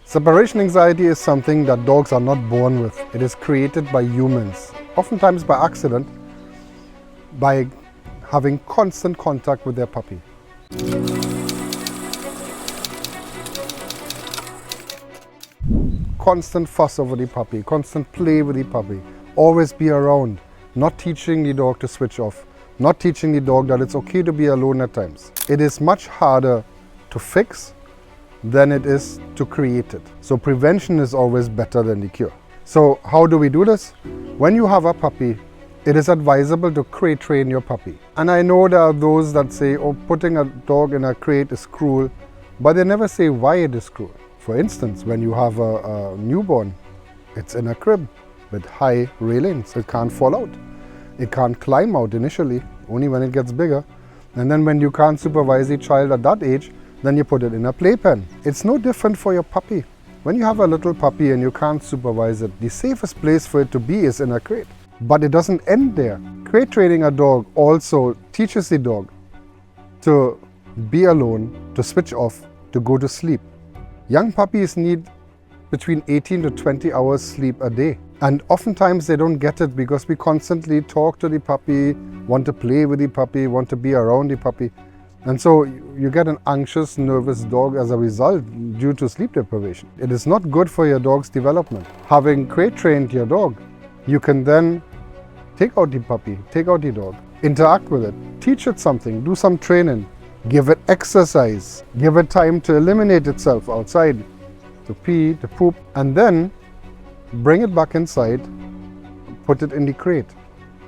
Separation anxiety is something that dogs are not born with. It is created by humans, oftentimes by accident, by having constant contact with their puppy. Constant fuss over the puppy, constant play with the puppy, always be around, not teaching the dog to switch off, not teaching the dog that it's okay to be alone at times. It is much harder to fix than it is to create it. So prevention is always better than the cure. So how do we do this? When you have a puppy, it is advisable to crate train your puppy. And I know there are those that say, oh, putting a dog in a crate is cruel, but they never say why it is cruel. For instance, when you have a newborn, it's in a crib with high railings. It can't fall out. It can't climb out initially, only when it gets bigger. And then when you can't supervise the child at that age, then you put it in a playpen. It's no different for your puppy. When you have a little puppy and you can't supervise it, the safest place for it to be is in a crate. But it doesn't end there. Crate training a dog also teaches the dog to be alone, to switch off, to go to sleep. Young puppies need between 18 to 20 hours sleep a day. And oftentimes they don't get it because we constantly talk to the puppy, want to play with the puppy, want to be around the puppy. And so you get an anxious, nervous dog as a result due to sleep deprivation. It is not good for your dog's development. Having crate trained your dog, you can then take out the puppy, take out the dog, interact with it, teach it something, do some training, give it exercise, give it time to eliminate itself outside, to pee, to poop, and then bring it back inside, put it in the crate,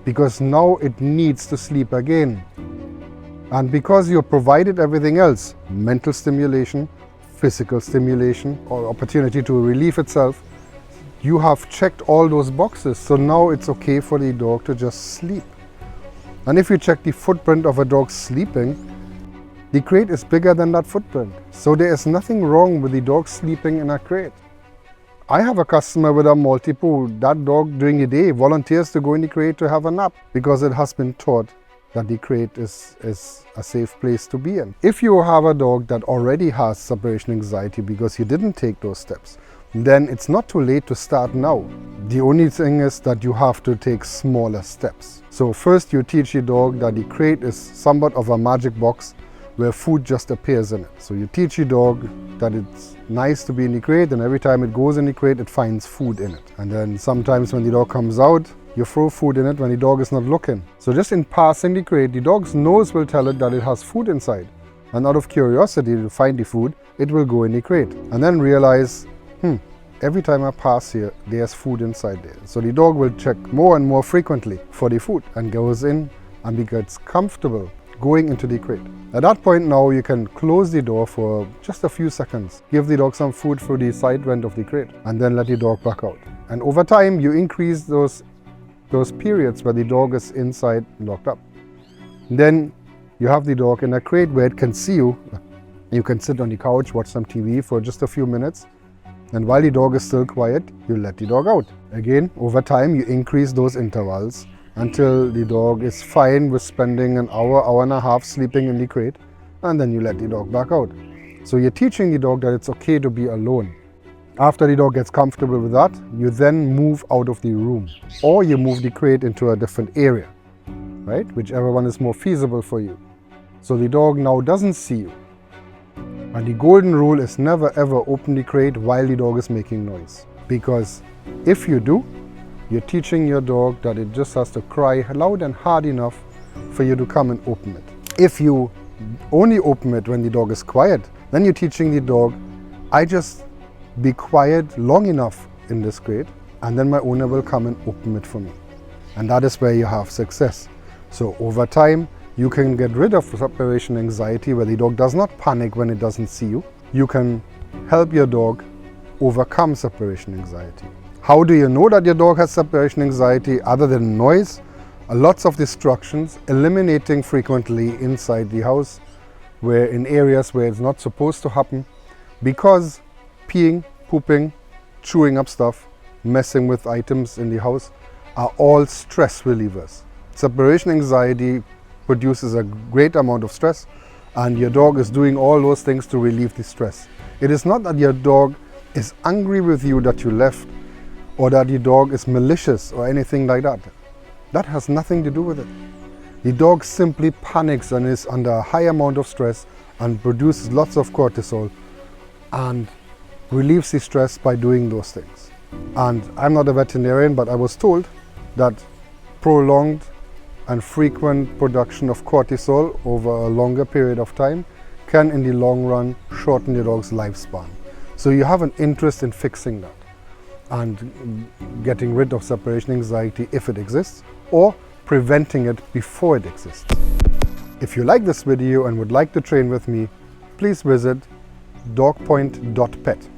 because now it needs to sleep again. And because you provided everything else, mental stimulation, physical stimulation, or opportunity to relieve itself, you have checked all those boxes. So now it's okay for the dog to just sleep. And if you check the footprint of a dog sleeping, the crate is bigger than that footprint. So there is nothing wrong with the dog sleeping in a crate. I have a customer with a multi-poo. That dog during the day volunteers to go in the crate to have a nap because it has been taught that the crate is a safe place to be in. If you have a dog that already has separation anxiety because you didn't take those steps, then it's not too late to start now. The only thing is that you have to take smaller steps. So first you teach your dog that the crate is somewhat of a magic box where food just appears in it. So you teach your dog that it's nice to be in the crate, and every time it goes in the crate, it finds food in it. And then sometimes when the dog comes out, you throw food in it when the dog is not looking. So just in passing the crate, the dog's nose will tell it that it has food inside. And out of curiosity to find the food, it will go in the crate. And then realize, every time I pass here, there's food inside there. So the dog will check more and more frequently for the food and goes in and gets comfortable going into the crate. At that point now, you can close the door for just a few seconds. Give the dog some food through the side vent of the crate and then let the dog back out. And over time, you increase those periods where the dog is inside locked up. Then you have the dog in a crate where it can see you. You can sit on the couch, watch some TV for just a few minutes. And while the dog is still quiet, you let the dog out. Again, over time, you increase those intervals until the dog is fine with spending an hour, hour and a half sleeping in the crate, and then you let the dog back out. So you're teaching the dog that it's okay to be alone. After the dog gets comfortable with that, you then move out of the room, or you move the crate into a different area, right? Whichever one is more feasible for you. So the dog now doesn't see you. And the golden rule is never ever open the crate while the dog is making noise. Because if you do, you're teaching your dog that it just has to cry loud and hard enough for you to come and open it. If you only open it when the dog is quiet, then you're teaching the dog, I just be quiet long enough in this crate, and then my owner will come and open it for me. And that is where you have success. So over time, you can get rid of separation anxiety where the dog does not panic when it doesn't see you. You can help your dog overcome separation anxiety. How do you know that your dog has separation anxiety other than noise? Lots of distractions, eliminating frequently inside the house, where in areas where it's not supposed to happen, because peeing, pooping, chewing up stuff, messing with items in the house are all stress relievers. Separation anxiety produces a great amount of stress, and your dog is doing all those things to relieve the stress. It is not that your dog is angry with you that you left, or that your dog is malicious or anything like that. That has nothing to do with it. The dog simply panics and is under a high amount of stress and produces lots of cortisol and relieves the stress by doing those things. And I'm not a veterinarian, but I was told that prolonged and frequent production of cortisol over a longer period of time can in the long run shorten your dog's lifespan. So you have an interest in fixing that and getting rid of separation anxiety if it exists, or preventing it before it exists. If you like this video and would like to train with me, please visit dogpoint.pet.